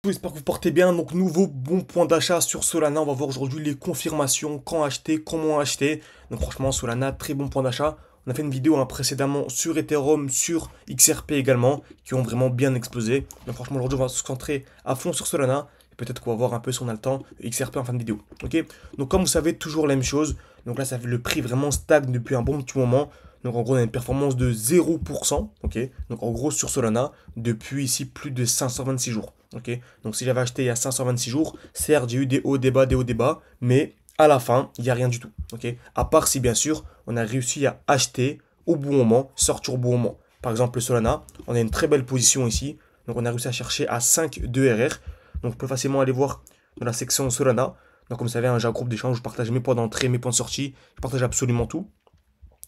J'espère que vous portez bien. Donc, nouveau bon point d'achat sur Solana. On va voir aujourd'hui les confirmations, quand acheter, comment acheter. Donc, franchement, Solana, très bon point d'achat. On a fait une vidéo précédemment sur Ethereum, sur XRP également, qui ont vraiment bien explosé. Donc, franchement, aujourd'hui, on va se concentrer à fond sur Solana. Et peut-être qu'on va voir un peu si on a le temps, XRP en fin de vidéo. Ok. Donc, comme vous savez, toujours la même chose. Donc là, ça fait le prix vraiment stagne depuis un bon petit moment. Donc en gros, on a une performance de 0%, ok. Donc en gros, sur Solana, depuis ici plus de 526 jours, ok. Donc si j'avais acheté il y a 526 jours, certes, j'ai eu des hauts, des bas, mais à la fin, il n'y a rien du tout, ok. À part si bien sûr, on a réussi à acheter au bon moment, sortir au bon moment. Par exemple, le Solana, on a une très belle position ici. Donc on a réussi à chercher à 5 de RR. Donc on peut facilement aller voir dans la section Solana. Donc comme vous savez, j'ai un groupe d'échange, je partage mes points d'entrée, mes points de sortie, je partage absolument tout.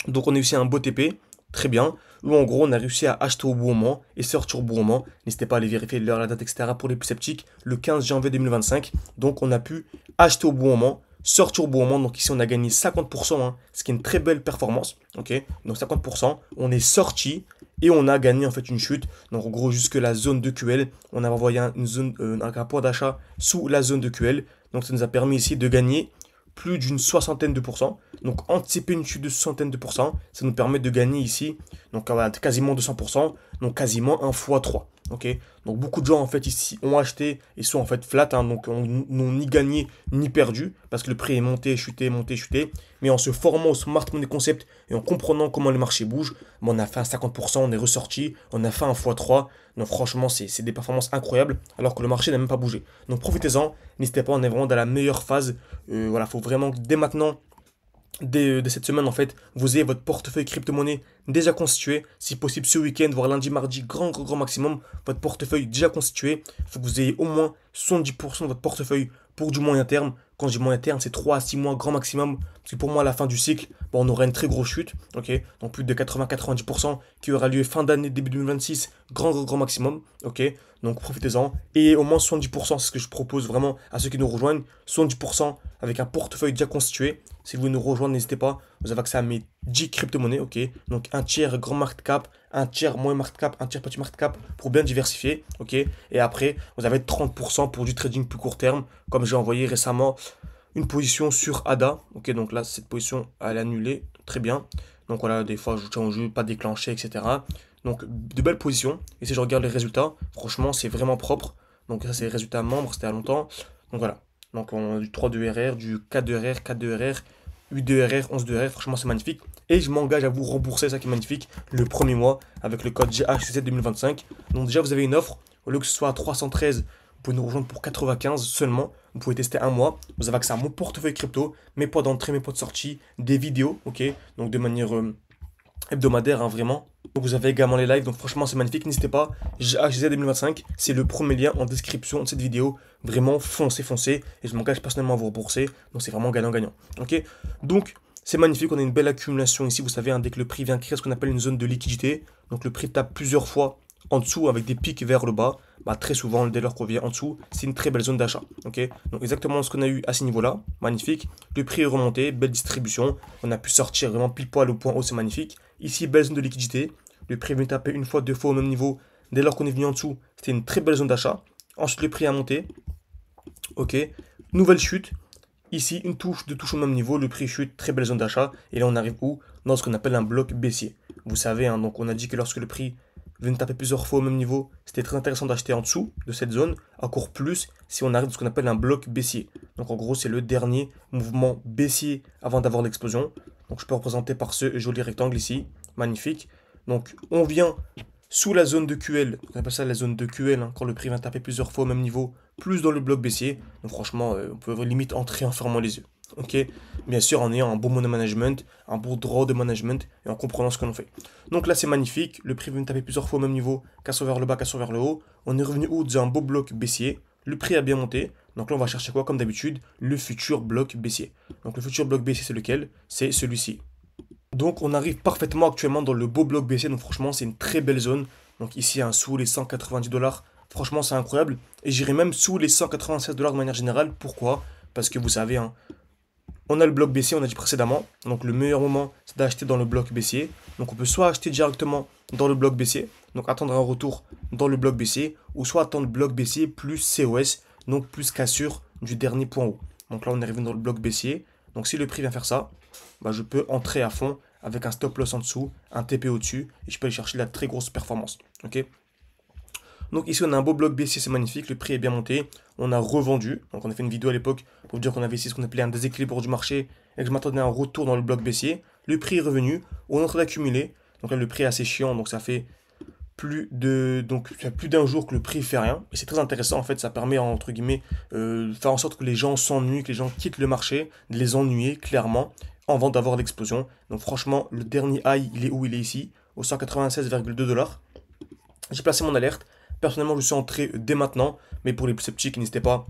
Donc on a réussi un beau TP, très bien, où en gros on a réussi à acheter au bon moment et sortir au bon moment. N'hésitez pas à aller vérifier l'heure, la date, etc. pour les plus sceptiques, le 15 janvier 2025. Donc on a pu acheter au bon moment, sortir au bon moment. Donc ici on a gagné 50%, ce qui est une très belle performance. Ok, donc 50%, on est sorti et on a gagné en fait une chute. Donc en gros jusque la zone de QL, on a envoyé un point d'achat sous la zone de QL. Donc ça nous a permis ici de gagner plus d'une soixantaine de pourcents. Donc anticiper une chute de soixantaine de pourcents, ça nous permet de gagner ici, donc quasiment 200%, donc quasiment un fois 3. Ok, donc beaucoup de gens en fait ici ont acheté et sont en fait flat, donc n'ont ni gagné ni perdu parce que le prix est monté, chuté. Mais en se formant au Smart Money Concept et en comprenant comment le marché bouge, on a fait un 50%, on est ressorti, on a fait un x3. Donc franchement, c'est des performances incroyables alors que le marché n'a même pas bougé. Donc profitez-en, n'hésitez pas, on est vraiment dans la meilleure phase. Voilà, il faut vraiment dès maintenant de cette semaine, en fait, vous ayez votre portefeuille crypto-monnaie déjà constitué. Si possible, ce week-end, voire lundi, mardi, grand maximum, votre portefeuille déjà constitué. Il faut que vous ayez au moins 70% de votre portefeuille pour du moyen terme. Quand je dis moyen terme, c'est 3 à 6 mois grand maximum. Parce que pour moi, à la fin du cycle, bon, on aura une très grosse chute. Ok, donc plus de 80-90% qui aura lieu fin d'année, début 2026, grand maximum. Ok, donc profitez-en. Et au moins 70%, c'est ce que je propose vraiment à ceux qui nous rejoignent. 70% avec un portefeuille déjà constitué. Si vous voulez nous rejoindre, n'hésitez pas. Vous avez accès à mes 10 crypto-monnaies, ok. Donc un tiers grand market cap, un tiers moyen market cap, un tiers petit market cap pour bien diversifier, ok. Et après, vous avez 30% pour du trading plus court terme, comme j'ai envoyé récemment une position sur ADA, ok. Donc là, cette position, elle est annulée, très bien. Donc voilà, des fois, je tiens au jeu, pas déclenché, etc. Donc de belles positions. Et si je regarde les résultats, franchement, c'est vraiment propre. Donc ça, c'est les résultats membres, c'était à longtemps. Donc voilà. Donc on a du 3 de RR, du 4 de RR, 4 de RR, 8 de RR, 11 de RR, franchement c'est magnifique. Et je m'engage à vous rembourser, ça qui est magnifique, le premier mois avec le code GHC7 2025. Donc déjà vous avez une offre, au lieu que ce soit à 313, vous pouvez nous rejoindre pour 95 seulement. Vous pouvez tester un mois, vous avez accès à mon portefeuille crypto, mes points d'entrée, mes points de sortie, des vidéos, ok. Donc de manière hebdomadaire, vraiment. Donc vous avez également les lives, donc franchement c'est magnifique, n'hésitez pas, HZ 2025, c'est le premier lien en description de cette vidéo, vraiment foncez, et je m'engage personnellement à vous rembourser, donc c'est vraiment gagnant-gagnant, ok. Donc c'est magnifique, on a une belle accumulation ici, vous savez, dès que le prix vient créer ce qu'on appelle une zone de liquidité, donc le prix tape plusieurs fois en dessous avec des pics vers le bas, très souvent dès lors qu'on vient en dessous, c'est une très belle zone d'achat, ok. Donc exactement ce qu'on a eu à ce niveau-là, magnifique, le prix est remonté, belle distribution, on a pu sortir vraiment pile poil au point haut, c'est magnifique. Ici, belle zone de liquidité. Le prix est venu taper une fois, deux fois au même niveau. Dès lors qu'on est venu en dessous, c'était une très belle zone d'achat. Ensuite, le prix a monté. Ok. Nouvelle chute. Ici, une touche, deux touches au même niveau. Le prix chute, très belle zone d'achat. Et là, on arrive où? Dans ce qu'on appelle un bloc baissier. Vous savez, donc on a dit que lorsque le prix venait taper plusieurs fois au même niveau, c'était très intéressant d'acheter en dessous de cette zone. Encore plus si on arrive dans ce qu'on appelle un bloc baissier. Donc en gros, c'est le dernier mouvement baissier avant d'avoir l'explosion. Donc je peux représenter par ce joli rectangle ici. Magnifique. Donc on vient sous la zone de QL. On appelle ça la zone de QL, quand le prix vient taper plusieurs fois au même niveau, plus dans le bloc baissier. Donc franchement, on peut limite entrer en fermant les yeux. Ok, bien sûr en ayant un bon money management, un bon droit de management et en comprenant ce que l'on fait. Donc là c'est magnifique, le prix vient taper plusieurs fois au même niveau, cassure vers le bas, cassure vers le haut. On est revenu où dans un beau bloc baissier. Le prix a bien monté. Donc là, on va chercher quoi? Comme d'habitude, le futur bloc baissier. Donc le futur bloc baissier, c'est lequel? C'est celui-ci. Donc on arrive parfaitement actuellement dans le beau bloc baissier. Donc franchement, c'est une très belle zone. Donc ici, sous les 190 dollars. Franchement, c'est incroyable. Et j'irai même sous les 196 dollars de manière générale. Pourquoi? Parce que vous savez, on a le bloc baissier, on a dit précédemment. Donc le meilleur moment, c'est d'acheter dans le bloc baissier. Donc on peut soit acheter directement dans le bloc baissier. Donc attendre un retour dans le bloc baissier, ou soit attendre bloc baissier plus COS, donc plus cassure du dernier point haut. Donc là, on est arrivé dans le bloc baissier. Donc si le prix vient faire ça, bah, je peux entrer à fond avec un stop loss en dessous, un TP au-dessus, et je peux aller chercher la très grosse performance. Ok. Donc ici, on a un beau bloc baissier, c'est magnifique, le prix est bien monté. On a revendu, donc on a fait une vidéo à l'époque pour vous dire qu'on avait ici ce qu'on appelait un déséquilibre du marché et que je m'attendais à un retour dans le bloc baissier. Le prix est revenu, on est en train d'accumuler. Donc là, le prix est assez chiant, donc ça fait plus d'un jour que le prix fait rien. Et c'est très intéressant, en fait, ça permet, entre guillemets, de faire en sorte que les gens s'ennuient, que les gens quittent le marché, de les ennuyer clairement, avant d'avoir l'explosion. Donc franchement, le dernier high, il est où? Il est ici, au 196,2 $. J'ai placé mon alerte. Personnellement, je suis entré dès maintenant, mais pour les plus sceptiques, n'hésitez pas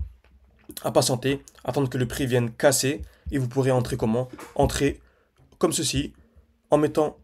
à patienter, attendre que le prix vienne casser, et vous pourrez entrer comment? Entrer comme ceci, en mettant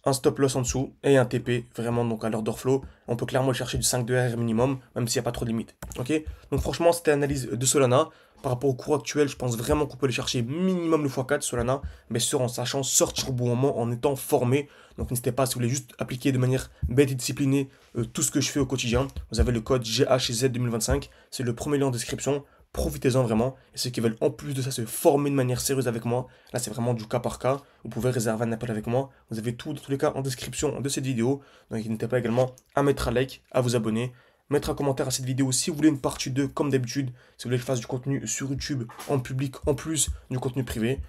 un stop loss en dessous et un TP vraiment donc à l'order flow. On peut clairement chercher du 5 de R minimum, même s'il n'y a pas trop de limite. Ok. Donc franchement, c'était l'analyse de Solana. Par rapport au cours actuel, je pense vraiment qu'on peut aller chercher minimum le x4 Solana, mais sûr en sachant sortir au bon moment, en étant formé. Donc n'hésitez pas, si vous voulez juste appliquer de manière bête et disciplinée tout ce que je fais au quotidien, vous avez le code GHZ 2025, c'est le premier lien en description. Profitez-en vraiment. Et ceux qui veulent en plus de ça se former de manière sérieuse avec moi, là c'est vraiment du cas par cas. Vous pouvez réserver un appel avec moi. Vous avez tout dans tous les cas en description de cette vidéo. Donc n'hésitez pas également à mettre un like, à vous abonner, mettre un commentaire à cette vidéo si vous voulez une partie 2 comme d'habitude. Si vous voulez que je fasse du contenu sur YouTube en public en plus du contenu privé.